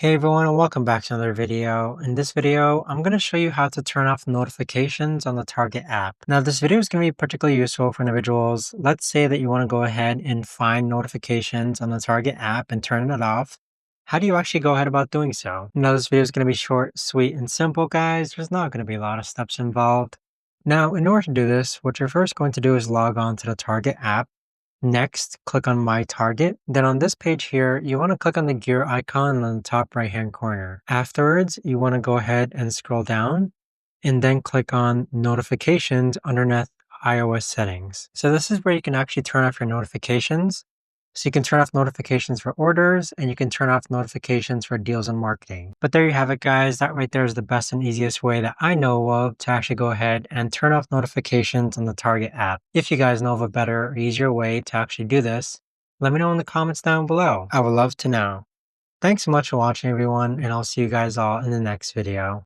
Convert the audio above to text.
Hey everyone, and welcome back to another video. In this video, I'm going to show you how to turn off notifications on the Target app. Now, this video is going to be particularly useful for individuals. Let's say that you want to go ahead and find notifications on the Target app and turn it off. How do you actually go ahead about doing so? Now, this video is going to be short, sweet, and simple, guys. There's not going to be a lot of steps involved. Now, in order to do this, what you're first going to do is log on to the Target app. Next, click on My Target. Then on this page here, you want to click on the gear icon on the top right-hand corner. Afterwards, you want to go ahead and scroll down and then click on Notifications underneath iOS settings. So this is where you can actually turn off your notifications. So you can turn off notifications for orders and you can turn off notifications for deals and marketing. But there you have it, guys. That right there is the best and easiest way that I know of to actually go ahead and turn off notifications on the Target app. If you guys know of a better or easier way to actually do this, let me know in the comments down below. I would love to know. Thanks so much for watching, everyone, and I'll see you guys all in the next video.